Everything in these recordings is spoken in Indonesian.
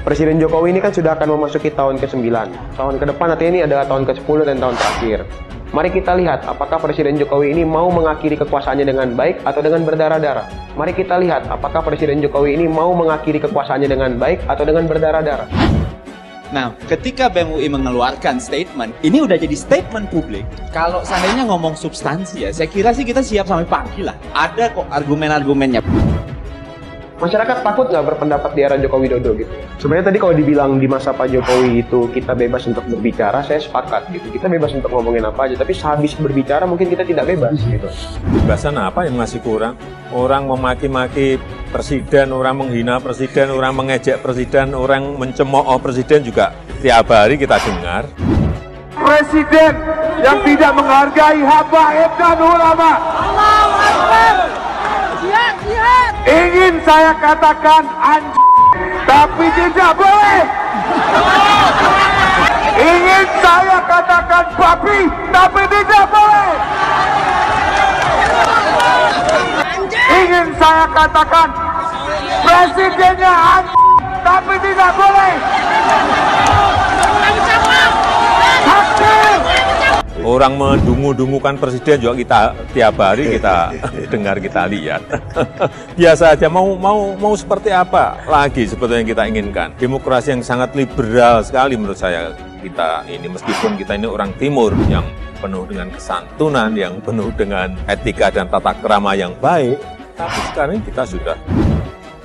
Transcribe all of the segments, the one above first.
Presiden Jokowi ini kan sudah akan memasuki tahun ke-9. Tahun ke depan nanti ini adalah tahun ke-10 dan tahun terakhir. Mari kita lihat apakah Presiden Jokowi ini mau mengakhiri kekuasaannya dengan baik atau dengan berdarah-darah. Mari kita lihat apakah Presiden Jokowi ini mau mengakhiri kekuasaannya dengan baik atau dengan berdarah-darah. Nah, ketika BEM UI mengeluarkan statement, ini udah jadi statement publik. Kalau seandainya ngomong substansi ya, saya kira sih kita siap sampai pagi lah. Ada kok argumen-argumennya. Masyarakat takut nggak berpendapat di era Joko Widodo gitu? Sebenarnya tadi kalau dibilang di masa Pak Jokowi itu kita bebas untuk berbicara, saya sepakat gitu. Kita bebas untuk ngomongin apa aja, tapi sehabis berbicara mungkin kita tidak bebas gitu. Kebebasan apa yang masih kurang? Orang memaki-maki presiden, orang menghina presiden, orang mengejek presiden, orang mencemooh presiden juga tiap hari kita dengar. Presiden yang tidak menghargai habaib dan ulama. Allahu Akbar. Jihad, jihad. Ingin saya katakan anjing, tapi tidak boleh. Ingin saya katakan babi, tapi tidak boleh. Ingin saya katakan presidennya anjing, tapi tidak boleh. Orang mendungu-dungukan presiden juga kita tiap hari kita dengar, kita lihat. Biasa aja, mau seperti apa lagi sebetulnya kita inginkan. Demokrasi yang sangat liberal sekali menurut saya kita ini, meskipun kita ini orang timur yang penuh dengan kesantunan, yang penuh dengan etika dan tata krama yang baik, tapi sekarang kita sudah.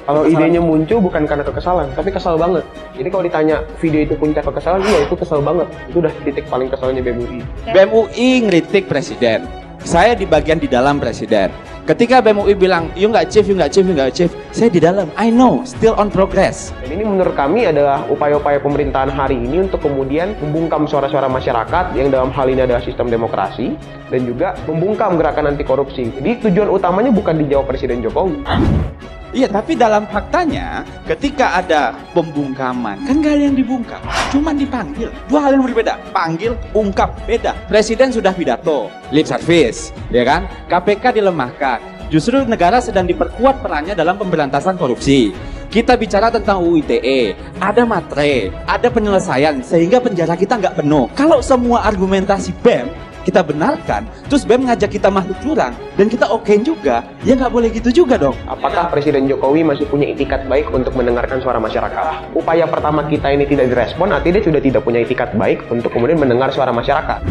Kalau idenya muncul bukan karena kekesalan, tapi kesal banget. Jadi kalau ditanya video itu puncak kekesalan, iya itu kesal banget. Itu udah titik paling kesalnya BEM UI. BEM UI ngeritik presiden. Saya di bagian di dalam presiden. Ketika BEM UI bilang, you nggak chief, you nggak chief, you nggak chief. Saya di dalam, I know, still on progress. Dan ini menurut kami adalah upaya-upaya pemerintahan hari ini untuk kemudian membungkam suara-suara masyarakat yang dalam hal ini adalah sistem demokrasi dan juga membungkam gerakan anti korupsi. Jadi tujuan utamanya bukan dijawab Presiden Jokowi. Iya, tapi dalam faktanya ketika ada pembungkaman, kan nggak ada yang dibungkam, cuman dipanggil. Dua hal yang berbeda, panggil, ungkap, beda. Presiden sudah pidato, lip service, ya kan? KPK dilemahkan. Justru negara sedang diperkuat perannya dalam pemberantasan korupsi. Kita bicara tentang UU ITE, ada matre, ada penyelesaian, sehingga penjara kita nggak penuh. Kalau semua argumentasi BEM kita benarkan, terus BEM ngajak kita masuk jurang, dan kita okein juga, ya nggak boleh gitu juga dong. Apakah Presiden Jokowi masih punya itikat baik untuk mendengarkan suara masyarakat? Upaya pertama kita ini tidak direspon, artinya dia sudah tidak punya itikat baik untuk kemudian mendengar suara masyarakat.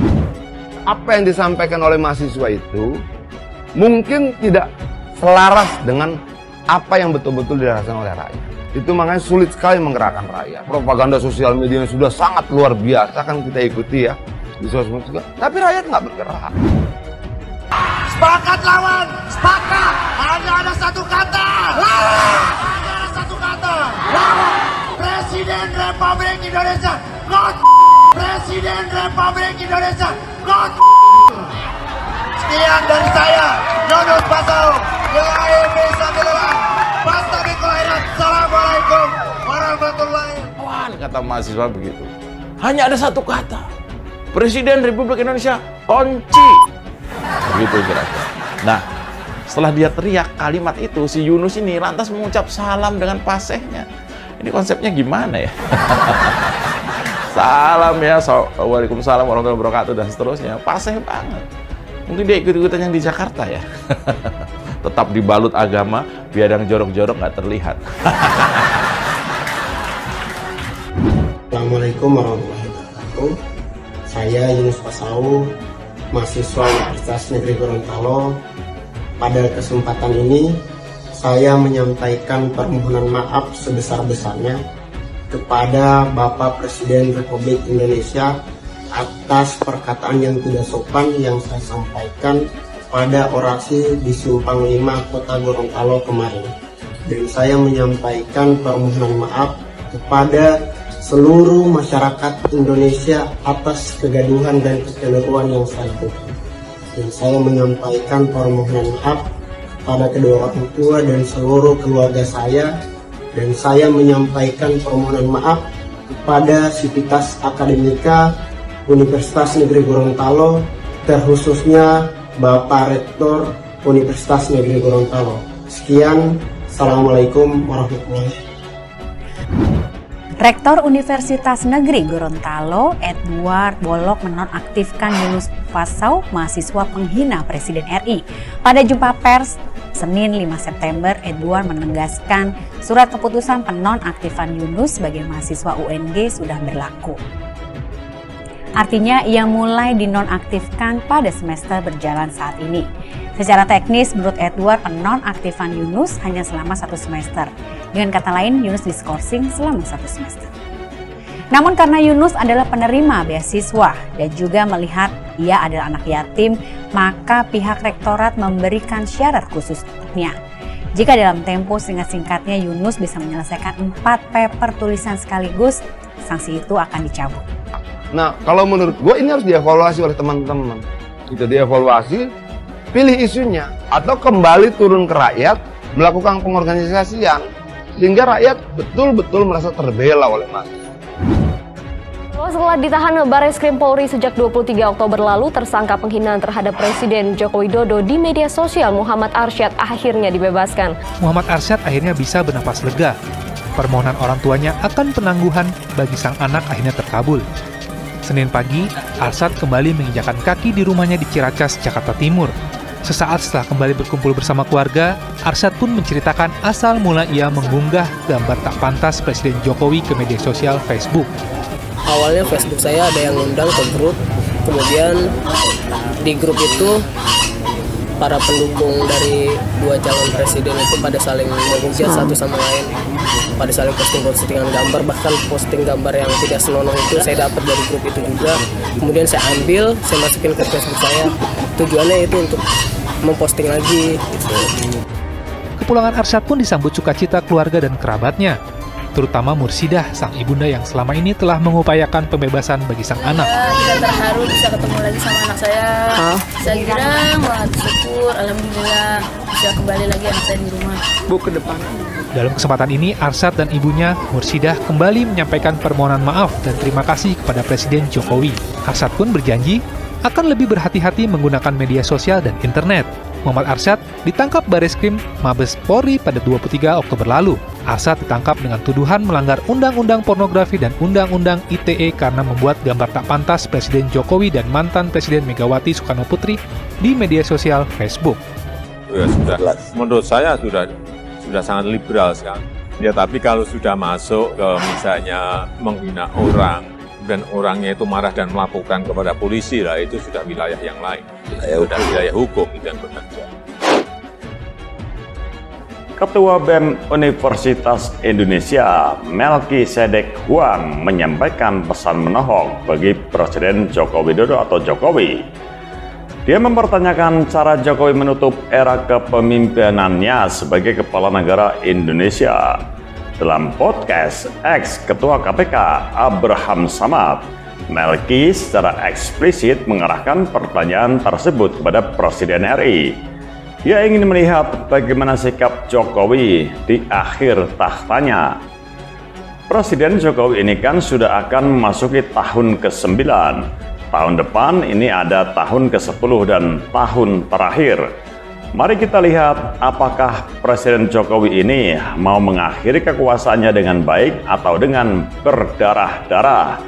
Apa yang disampaikan oleh mahasiswa itu mungkin tidak selaras dengan apa yang betul-betul dirasakan oleh rakyat. Itu makanya sulit sekali menggerakkan rakyat. Propaganda sosial media sudah sangat luar biasa, kan kita ikuti ya. Di sosmed juga, tapi rakyat nggak bergerak. Sepakat lawan, sepakat. Hanya ada satu kata. Lawan. Hanya ada satu kata. Lawan. Presiden Republik Indonesia. God. Presiden Republik Indonesia. God. Sekian dari saya, Yunus Pasau. Ilahi bismillah. Bastabi khairat. Assalamualaikum warahmatullahi wabarakatuh. Kata mahasiswa begitu. Hanya ada satu kata. Presiden Republik Indonesia kunci. Begitu kira-kira. Nah, setelah dia teriak kalimat itu, si Yunus ini lantas mengucap salam dengan fasihnya. Ini konsepnya gimana ya? Salam ya, waalaikumsalam warahmatullahi wabarakatuh dan seterusnya. Fasih banget. Mungkin dia ikut-ikutan yang di Jakarta ya. Tetap dibalut agama, biar yang jorok-jorok nggak terlihat. Assalamualaikum warahmatullahi wabarakatuh. Saya Yunus Pasau, mahasiswa Universitas Negeri Gorontalo. Pada kesempatan ini, saya menyampaikan permohonan maaf sebesar-besarnya kepada Bapak Presiden Republik Indonesia atas perkataan yang tidak sopan yang saya sampaikan pada orasi di Simpang 5 Kota Gorontalo kemarin. Dan saya menyampaikan permohonan maaf kepada seluruh masyarakat Indonesia atas kegaduhan dan kekeliruan yang saya lakukan. Dan saya menyampaikan permohonan maaf pada kedua orang tua dan seluruh keluarga saya. Dan saya menyampaikan permohonan maaf kepada Sivitas Akademika Universitas Negeri Gorontalo, terkhususnya Bapak Rektor Universitas Negeri Gorontalo. Sekian, Assalamualaikum warahmatullahi wabarakatuh. Rektor Universitas Negeri Gorontalo, Edward Bolok menonaktifkan Yunus Fasau, mahasiswa penghina Presiden RI. Pada jumpa pers Senin 5 September, Edward menegaskan surat keputusan penonaktifan Yunus sebagai mahasiswa UNG sudah berlaku. Artinya ia mulai dinonaktifkan pada semester berjalan saat ini. Secara teknis, menurut Edward, penonaktifan Yunus hanya selama 1 semester. Dengan kata lain, Yunus diskorsing selama 1 semester. Namun karena Yunus adalah penerima beasiswa dan juga melihat ia adalah anak yatim, maka pihak rektorat memberikan syarat khususnya. Jika dalam tempo singkat-singkatnya Yunus bisa menyelesaikan 4 paper tulisan sekaligus, sanksi itu akan dicabut. Nah, kalau menurut gue ini harus dievaluasi oleh teman-teman. Itu dievaluasi, pilih isunya, atau kembali turun ke rakyat, melakukan pengorganisasian, sehingga rakyat betul-betul merasa terbela oleh mahasiswa. Setelah ditahan Barreskrim Polri sejak 23 Oktober lalu, tersangka penghinaan terhadap Presiden Joko Widodo di media sosial Muhammad Arsyad akhirnya dibebaskan. Muhammad Arsyad akhirnya bisa bernapas lega. Permohonan orang tuanya akan penangguhan bagi sang anak akhirnya terkabul. Senin pagi, Arsyad kembali menginjakan kaki di rumahnya di Ciracas, Jakarta Timur. Sesaat setelah kembali berkumpul bersama keluarga, Arsyad pun menceritakan asal mula ia mengunggah gambar tak pantas Presiden Jokowi ke media sosial Facebook. Awalnya Facebook saya ada yang undang ke grup, kemudian di grup itu para pendukung dari 2 calon presiden itu pada saling menghujat satu sama lain, pada saling postingan gambar, bahkan posting gambar yang tidak senonoh itu saya dapat dari grup itu juga. Kemudian saya ambil, saya masukin ke Facebook saya. Tujuannya itu untuk memposting lagi. Gitu. Kepulangan Arsyad pun disambut sukacita keluarga dan kerabatnya, terutama Mursidah, sang ibunda yang selama ini telah mengupayakan pembebasan bagi sang anak. Kita terharu bisa ketemu lagi sama anak saya. Saya kira banget syukur, alhamdulillah bisa kembali lagi anak saya di rumah. Bu, ke depan. Dalam kesempatan ini, Arsyad dan ibunya, Mursidah, kembali menyampaikan permohonan maaf dan terima kasih kepada Presiden Jokowi. Arsyad pun berjanji akan lebih berhati-hati menggunakan media sosial dan internet. Muhammad Arsyad ditangkap Barreskrim Mabes Polri pada 23 Oktober lalu. Arsyad ditangkap dengan tuduhan melanggar Undang-Undang Pornografi dan Undang-Undang ITE karena membuat gambar tak pantas Presiden Jokowi dan mantan Presiden Megawati Soekarno Putri di media sosial Facebook. Ya sudah, menurut saya sudah sangat liberal sekali. Ya tapi kalau sudah masuk ke misalnya menghina orang, dan orangnya itu marah dan melaporkan kepada polisi, lah itu sudah wilayah yang lain. Sudah wilayah hukum itu yang bekerja. Ketua BEM Universitas Indonesia, Melkisedek Huang, menyampaikan pesan menohok bagi Presiden Joko Widodo atau Jokowi. Dia mempertanyakan cara Jokowi menutup era kepemimpinannya sebagai kepala negara Indonesia. Dalam podcast ex-Ketua KPK Abraham Samad, Melki secara eksplisit mengarahkan pertanyaan tersebut kepada Presiden RI. Dia ingin melihat bagaimana sikap Jokowi di akhir tahtanya. Presiden Jokowi ini kan sudah akan memasuki tahun ke-9. Tahun depan ini ada tahun ke-10 dan tahun terakhir. Mari kita lihat apakah Presiden Jokowi ini mau mengakhiri kekuasaannya dengan baik atau dengan berdarah-darah.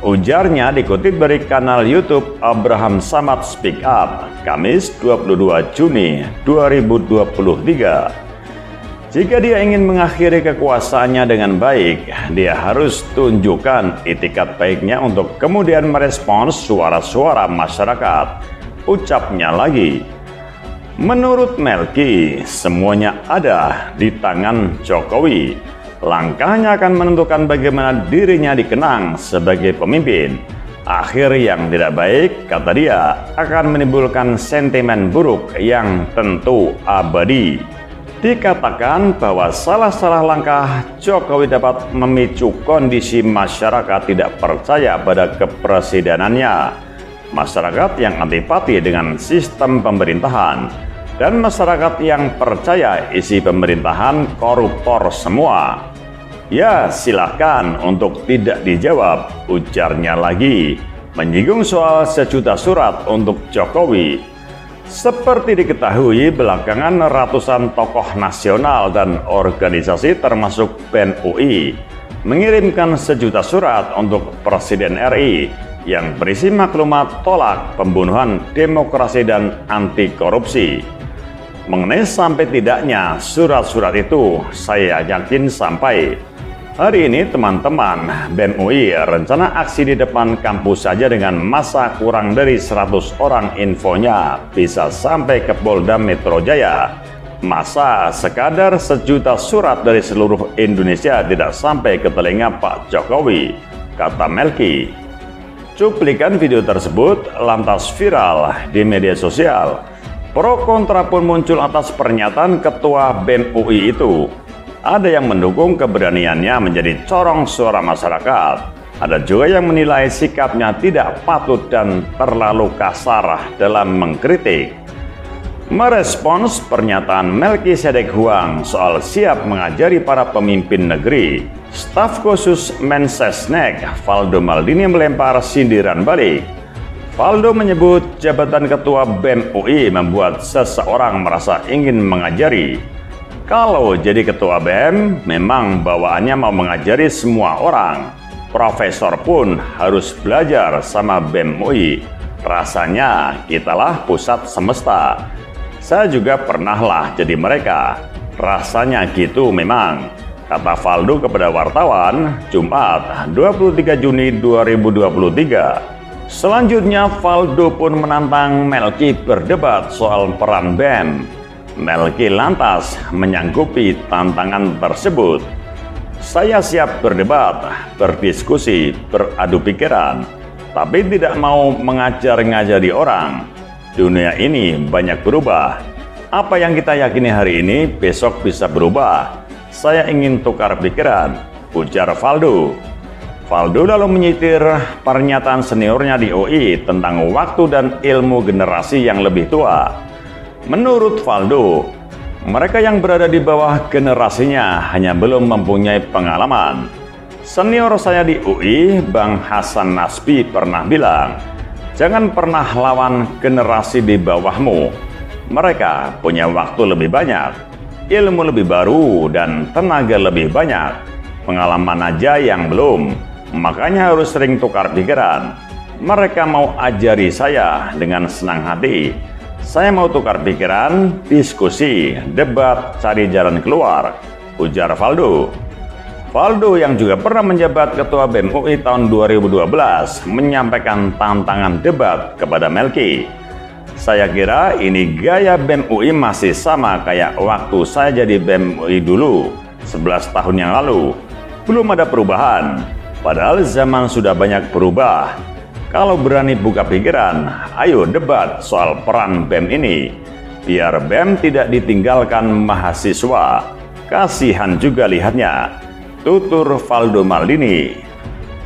Ujarnya dikutip dari kanal YouTube Abraham Samad Speak Up, Kamis 22 Juni 2023. Jika dia ingin mengakhiri kekuasaannya dengan baik, dia harus tunjukkan itikat baiknya untuk kemudian merespons suara-suara masyarakat. Ucapnya lagi, menurut Melki, semuanya ada di tangan Jokowi. Langkahnya akan menentukan bagaimana dirinya dikenang sebagai pemimpin. Akhir yang tidak baik, kata dia, akan menimbulkan sentimen buruk yang tentu abadi. Dikatakan bahwa salah-salah langkah Jokowi dapat memicu kondisi masyarakat tidak percaya pada kepresidenannya. Masyarakat yang antipati dengan sistem pemerintahan, dan masyarakat yang percaya isi pemerintahan koruptor semua. Ya, silakan untuk tidak dijawab, ujarnya lagi, menyinggung soal sejuta surat untuk Jokowi. Seperti diketahui, belakangan ratusan tokoh nasional dan organisasi termasuk BEM UI mengirimkan sejuta surat untuk Presiden RI yang berisi maklumat tolak pembunuhan demokrasi dan anti korupsi. Mengenai sampai tidaknya surat-surat itu, saya yakin sampai. Hari ini teman-teman BEM UI rencana aksi di depan kampus saja dengan massa kurang dari 100 orang, infonya bisa sampai ke Polda Metro Jaya. Masa sekadar sejuta surat dari seluruh Indonesia tidak sampai ke telinga Pak Jokowi, kata Melki. Cuplikan video tersebut lantas viral di media sosial. Pro kontra pun muncul atas pernyataan Ketua BEM UI itu. Ada yang mendukung keberaniannya menjadi corong suara masyarakat. Ada juga yang menilai sikapnya tidak patut dan terlalu kasar dalam mengkritik. Merespons pernyataan Melkisedek Huang soal siap mengajari para pemimpin negeri, staf khusus Mensesnek Valdo Maldini melempar sindiran balik. Valdo menyebut jabatan Ketua BEM UI membuat seseorang merasa ingin mengajari. Kalau jadi Ketua BEM, memang bawaannya mau mengajari semua orang. Profesor pun harus belajar sama BEM UI. Rasanya kitalah pusat semesta. Saya juga pernahlah jadi mereka. Rasanya gitu memang, kata Valdo kepada wartawan Jumat 23 Juni 2023. Selanjutnya Valdo pun menantang Melki berdebat soal peran BEM. Melki lantas menyanggupi tantangan tersebut. Saya siap berdebat, berdiskusi, beradu pikiran, tapi tidak mau mengajar-ngajari orang. Dunia ini banyak berubah. Apa yang kita yakini hari ini, besok bisa berubah. Saya ingin tukar pikiran, ujar Valdo. Valdo lalu menyitir pernyataan seniornya di UI tentang waktu dan ilmu generasi yang lebih tua. Menurut Valdo, mereka yang berada di bawah generasinya hanya belum mempunyai pengalaman. Senior saya di UI, Bang Hasan Nasbi, pernah bilang, jangan pernah lawan generasi di bawahmu. Mereka punya waktu lebih banyak, ilmu lebih baru, dan tenaga lebih banyak. Pengalaman aja yang belum, makanya harus sering tukar pikiran. Mereka mau ajari saya dengan senang hati. Saya mau tukar pikiran, diskusi, debat, cari jalan keluar, ujar Valdo. Valdo yang juga pernah menjabat Ketua BEM UI tahun 2012 menyampaikan tantangan debat kepada Melki. Saya kira ini gaya BEM UI masih sama kayak waktu saya jadi BEM UI dulu, 11 tahun yang lalu. Belum ada perubahan, padahal zaman sudah banyak berubah. Kalau berani buka pikiran, ayo debat soal peran BEM ini. Biar BEM tidak ditinggalkan mahasiswa. Kasihan juga lihatnya, tutur Valdo Maldini.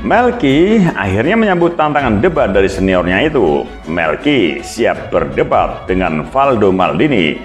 Melki akhirnya menyambut tantangan debat dari seniornya itu. Melki siap berdebat dengan Valdo Maldini.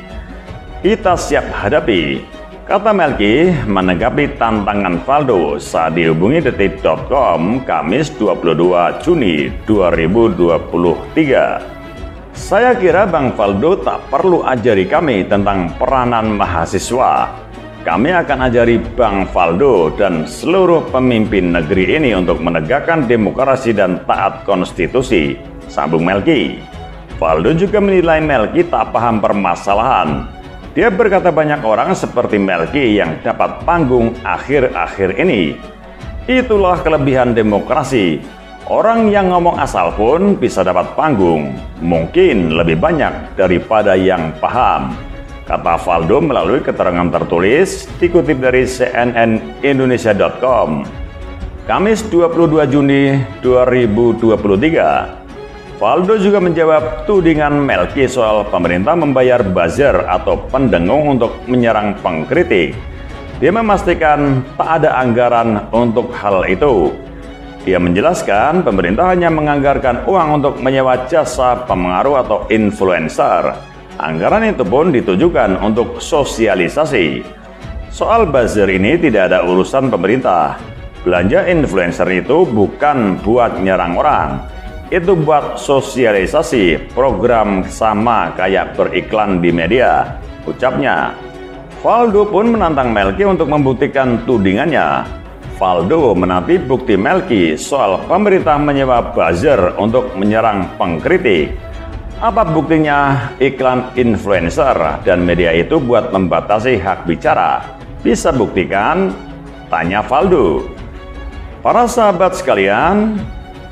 Kita siap hadapi, kata Melki menanggapi tantangan Valdo saat dihubungi detik.com Kamis 22 Juni 2023. Saya kira Bang Valdo tak perlu ajari kami tentang peranan mahasiswa. Kami akan ajari Bang Valdo dan seluruh pemimpin negeri ini untuk menegakkan demokrasi dan taat konstitusi, sambung Melki. Valdo juga menilai Melki tak paham permasalahan. Dia berkata banyak orang seperti Melki yang dapat panggung akhir-akhir ini. Itulah kelebihan demokrasi. Orang yang ngomong asal pun bisa dapat panggung. Mungkin lebih banyak daripada yang paham, kata Valdo melalui keterangan tertulis dikutip dari cnnindonesia.com. Kamis 22 Juni 2023. Valdo juga menjawab tudingan Melki soal pemerintah membayar buzzer atau pendengung untuk menyerang pengkritik. Dia memastikan tak ada anggaran untuk hal itu. Dia menjelaskan pemerintah hanya menganggarkan uang untuk menyewa jasa pengaruh atau influencer. Anggaran itu pun ditujukan untuk sosialisasi. Soal buzzer ini tidak ada urusan pemerintah. Belanja influencer itu bukan buat nyerang orang. Itu buat sosialisasi program sama kayak beriklan di media, ucapnya. Valdo pun menantang Melki untuk membuktikan tudingannya. Valdo menanti bukti Melki soal pemerintah menyewa buzzer untuk menyerang pengkritik. Apa buktinya iklan influencer dan media itu buat membatasi hak bicara? Bisa buktikan? Tanya Valdo. Para sahabat sekalian,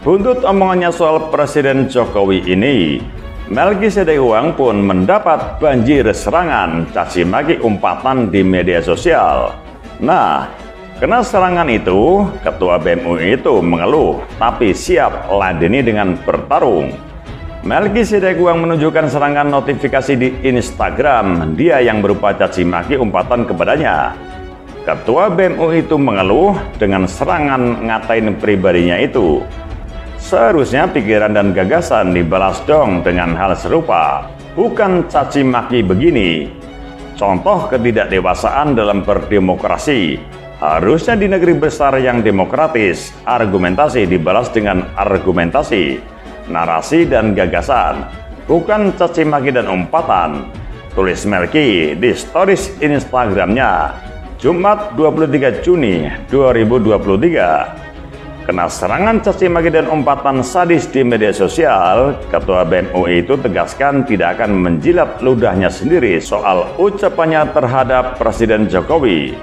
buntut omongannya soal Presiden Jokowi ini, Melki Sedek Huang pun mendapat banjir serangan caci maki umpatan di media sosial. Nah, kena serangan itu, Ketua BEM UI itu mengeluh, tapi siap ladeni dengan bertarung. Melki Sedek Huang menunjukkan serangan notifikasi di Instagram dia yang berupa caci maki umpatan kepadanya. Ketua BEM UI itu mengeluh dengan serangan ngatain pribadinya itu. Seharusnya pikiran dan gagasan dibalas dong dengan hal serupa, bukan caci maki begini. Contoh ketidakdewasaan dalam berdemokrasi. Harusnya di negeri besar yang demokratis, argumentasi dibalas dengan argumentasi, narasi dan gagasan, bukan caci maki dan umpatan. Tulis Melki di stories Instagramnya, Jumat 23 Juni 2023. Kena serangan caci maki dan umpatan sadis di media sosial, Ketua BEM UI itu tegaskan tidak akan menjilat ludahnya sendiri soal ucapannya terhadap Presiden Jokowi.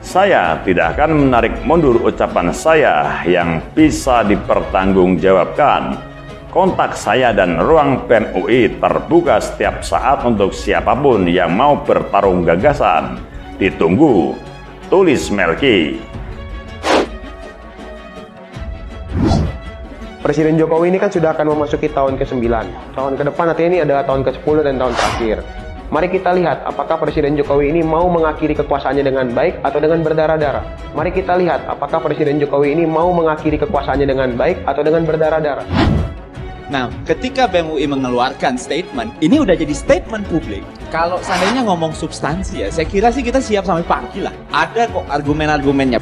Saya tidak akan menarik mundur ucapan saya yang bisa dipertanggungjawabkan. Kontak saya dan ruang BEM UI terbuka setiap saat untuk siapapun yang mau bertarung gagasan. Ditunggu, tulis Melki. Presiden Jokowi ini kan sudah akan memasuki tahun ke-9. Tahun ke depan artinya ini adalah tahun ke-10 dan tahun terakhir. Mari kita lihat apakah Presiden Jokowi ini mau mengakhiri kekuasaannya dengan baik atau dengan berdarah-darah. Mari kita lihat apakah Presiden Jokowi ini mau mengakhiri kekuasaannya dengan baik atau dengan berdarah-darah. Nah, ketika BEM UI mengeluarkan statement, ini udah jadi statement publik. Kalau seandainya ngomong substansi ya, saya kira sih kita siap sampai pagi lah. Ada kok argumen-argumennya.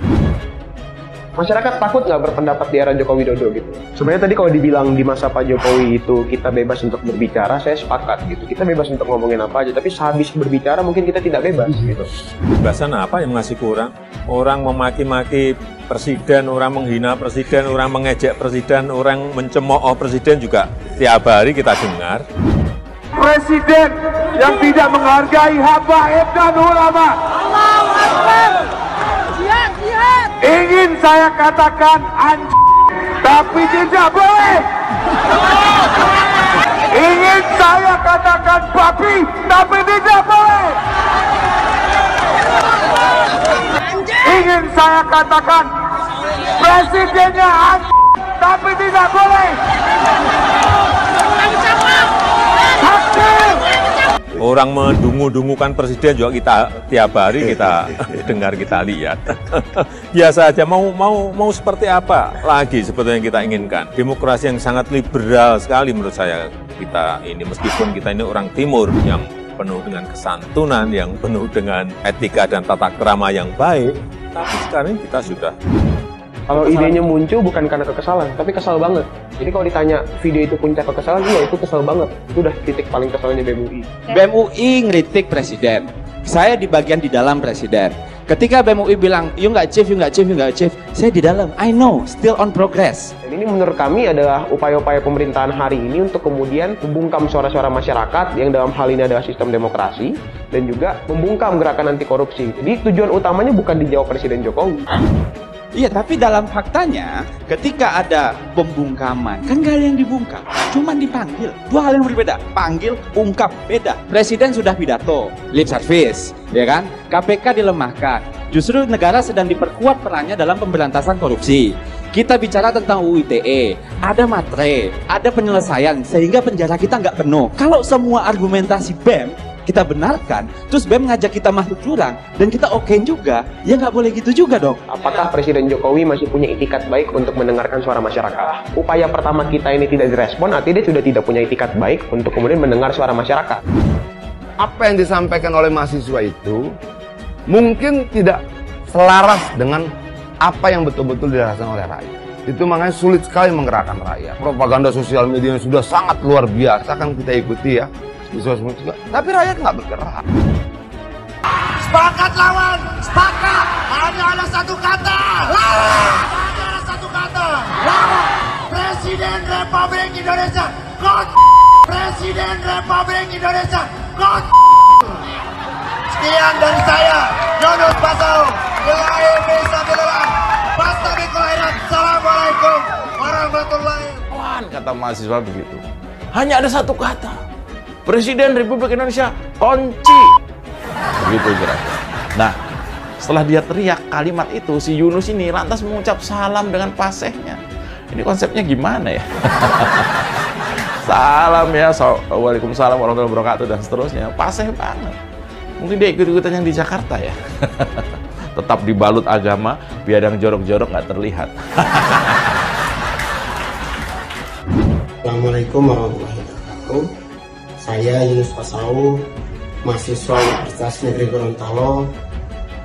Masyarakat takut nggak berpendapat di era Joko Widodo gitu. Sebenarnya tadi kalau dibilang di masa Pak Jokowi itu kita bebas untuk berbicara, saya sepakat gitu. Kita bebas untuk ngomongin apa aja, tapi sehabis berbicara mungkin kita tidak bebas gitu. Kebebasan apa yang masih kurang? Orang memaki-maki presiden, orang menghina presiden, orang mengejek presiden, orang mencemooh presiden juga tiap hari kita dengar. Presiden yang tidak menghargai habaib dan ulama. Allahu Akbar. Ingin saya katakan tapi tidak boleh. Ingin saya katakan babi, tapi tidak boleh. Ingin saya katakan presidennya tapi tidak boleh. Orang mendungu-dungukan presiden juga kita tiap hari kita dengar, kita lihat. Biasa aja, mau seperti apa lagi sebetulnya yang kita inginkan. Demokrasi yang sangat liberal sekali menurut saya kita ini, meskipun kita ini orang timur yang penuh dengan kesantunan, yang penuh dengan etika dan tata krama yang baik, tapi sekarang kita sudah. Kalau idenya muncul bukan karena kekesalan, tapi kesal banget. Jadi kalau ditanya video itu puncak kekesalan, iya itu kesal banget. Itu udah titik paling kesalnya BEM UI. BEM UI ngeritik presiden. Saya di bagian di dalam presiden. Ketika BEM UI bilang, you nggak achieve, saya di dalam. I know, still on progress. Dan ini menurut kami adalah upaya-upaya pemerintahan hari ini untuk kemudian membungkam suara-suara masyarakat yang dalam hal ini adalah sistem demokrasi dan juga membungkam gerakan anti korupsi. Jadi tujuan utamanya bukan dijawab Presiden Jokowi. Iya, tapi dalam faktanya ketika ada pembungkaman, kan gak ada yang dibungkam, cuman dipanggil. Dua hal yang berbeda, panggil, ungkap, beda. Presiden sudah pidato, lip service, ya kan? KPK dilemahkan. Justru negara sedang diperkuat perannya dalam pemberantasan korupsi. Kita bicara tentang UU ITE, ada matre, ada penyelesaian, sehingga penjara kita nggak penuh. Kalau semua argumentasi BEM kita benarkan, terus BEM ngajak kita masuk jurang, dan kita okein juga, ya nggak boleh gitu juga dong. Apakah Presiden Jokowi masih punya itikat baik untuk mendengarkan suara masyarakat? Upaya pertama kita ini tidak direspon, artinya dia sudah tidak punya itikat baik untuk kemudian mendengar suara masyarakat. Apa yang disampaikan oleh mahasiswa itu mungkin tidak selaras dengan apa yang betul-betul dirasakan oleh rakyat. Itu makanya sulit sekali menggerakkan rakyat. Propaganda sosial media yang sudah sangat luar biasa kan kita ikuti ya. Tapi rakyat nggak bergerak. Sepakat lawan, sepakat. Hanya Hanya ada satu kata. Hanya ada satu kata. Presiden Republik Indonesia. Presiden Republik Indonesia. Sekian dari saya, Yunus Pasau. Assalamualaikum warahmatullahi wabarakatuh. Kata mahasiswa begitu. Hanya ada satu kata. Presiden Republik Indonesia kunci. Begitu kira-kira. Nah, setelah dia teriak kalimat itu, si Yunus ini lantas mengucap salam dengan fasihnya. Ini konsepnya gimana ya? Salam ya, waalaikumsalam warahmatullahi wabarakatuh dan seterusnya. Fasih banget. Mungkin dia ikut-ikutan yang di Jakarta ya. Tetap dibalut agama, biar yang jorok-jorok nggak terlihat. Assalamualaikum warahmatullahi wabarakatuh. Saya Yunus Pasau, mahasiswa Universitas Negeri Gorontalo.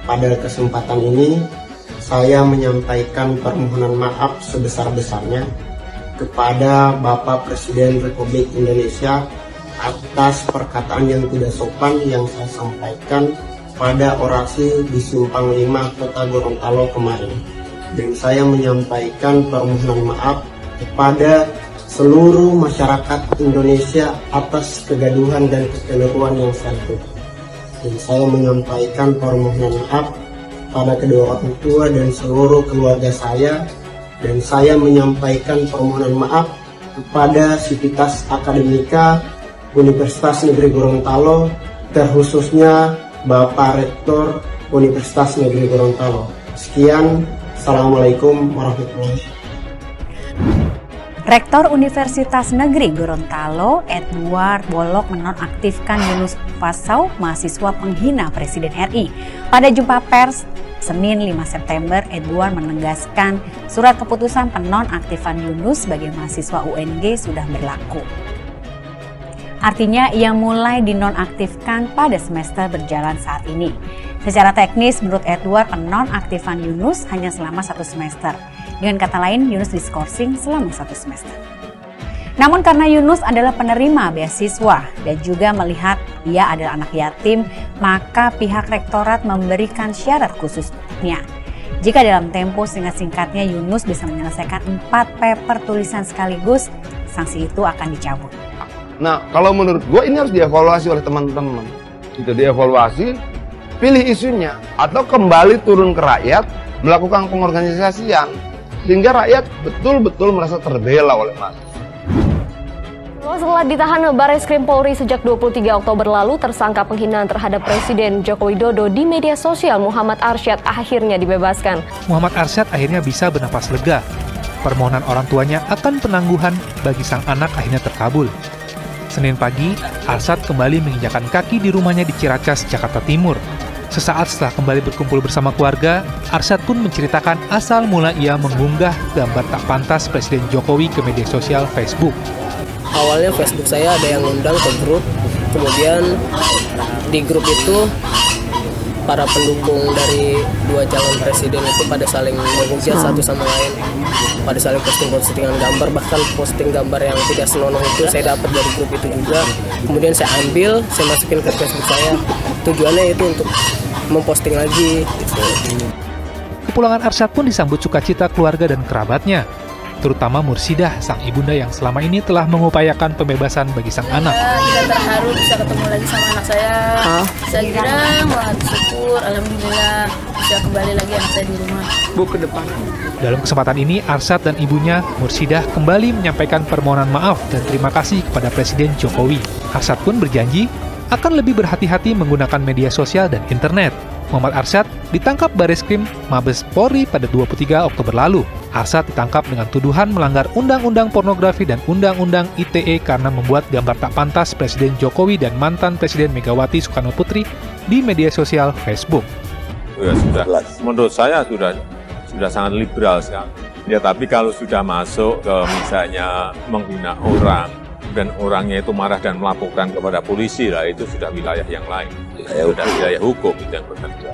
Pada kesempatan ini, saya menyampaikan permohonan maaf sebesar-besarnya kepada Bapak Presiden Republik Indonesia atas perkataan yang tidak sopan yang saya sampaikan pada orasi di Simpang 5 Kota Gorontalo kemarin. Dan saya menyampaikan permohonan maaf kepada seluruh masyarakat Indonesia atas kegaduhan dan kekeliruan yang saya lakukan. Dan saya menyampaikan permohonan maaf pada kedua orang tua dan seluruh keluarga saya. Dan saya menyampaikan permohonan maaf kepada Sivitas Akademika Universitas Negeri Gorontalo, terkhususnya Bapak Rektor Universitas Negeri Gorontalo. Sekian, Assalamualaikum warahmatullahi wabarakatuh. Rektor Universitas Negeri Gorontalo, Edward Bolok menonaktifkan Yunus Pasau, mahasiswa penghina Presiden RI. Pada jumpa pers Senin 5 September, Edward menegaskan surat keputusan penonaktifan Yunus sebagai mahasiswa UNG sudah berlaku. Artinya ia mulai dinonaktifkan pada semester berjalan saat ini. Secara teknis, menurut Edward, penonaktifan Yunus hanya selama 1 semester. Dengan kata lain, Yunus diskorsing selama 1 semester. Namun karena Yunus adalah penerima beasiswa dan juga melihat ia adalah anak yatim, maka pihak rektorat memberikan syarat khususnya. Jika dalam tempo singkat-singkatnya Yunus bisa menyelesaikan 4 paper tulisan sekaligus, sanksi itu akan dicabut. Nah, kalau menurut gue ini harus dievaluasi oleh teman-teman. Itu dievaluasi, pilih isunya, atau kembali turun ke rakyat, melakukan pengorganisasian, sehingga rakyat betul-betul merasa terbela oleh mahasiswa. Setelah ditahan Barreskrim Polri sejak 23 Oktober lalu, tersangka penghinaan terhadap Presiden Joko Widodo di media sosial Muhammad Arsyad akhirnya dibebaskan. Muhammad Arsyad akhirnya bisa bernapas lega. Permohonan orang tuanya akan penangguhan bagi sang anak akhirnya terkabul. Senin pagi, Arsyad kembali menginjakan kaki di rumahnya di Ciracas, Jakarta Timur. Sesaat setelah kembali berkumpul bersama keluarga, Arsyad pun menceritakan asal mula ia mengunggah gambar tak pantas Presiden Jokowi ke media sosial Facebook. Awalnya Facebook saya ada yang undang ke grup, kemudian di grup itu para pendukung dari 2 calon presiden itu pada saling menghujat satu sama lain, pada saling posting-postingan gambar, bahkan posting gambar yang tidak senonoh itu saya dapat dari grup itu juga. Kemudian saya ambil, saya masukin ke Facebook saya. Tujuannya itu untuk memposting lagi. Kepulangan Arsyad pun disambut sukacita keluarga dan kerabatnya, terutama Mursidah, sang ibunda yang selama ini telah mengupayakan pembebasan bagi sang anak. Kita terharu bisa ketemu lagi sama anak saya. Saya kira syukur, alhamdulillah bisa kembali lagi anak saya di rumah. Bu, ke depan. Dalam kesempatan ini, Arsyad dan ibunya, Mursidah, kembali menyampaikan permohonan maaf dan terima kasih kepada Presiden Jokowi. Arsyad pun berjanji akan lebih berhati-hati menggunakan media sosial dan internet. Muhammad Arsyad ditangkap Barreskrim Mabes Polri pada 23 Oktober lalu. Arsyad ditangkap dengan tuduhan melanggar Undang-Undang Pornografi dan Undang-Undang ITE karena membuat gambar tak pantas Presiden Jokowi dan mantan Presiden Megawati Soekarnoputri di media sosial Facebook. Ya sudah, menurut saya sudah sangat liberal sekali. Ya tapi kalau sudah masuk ke misalnya menghina orang dan orangnya itu marah dan melaporkan kepada polisi lah, itu sudah wilayah yang lain. Sudah wilayah hukum itu yang bekerja.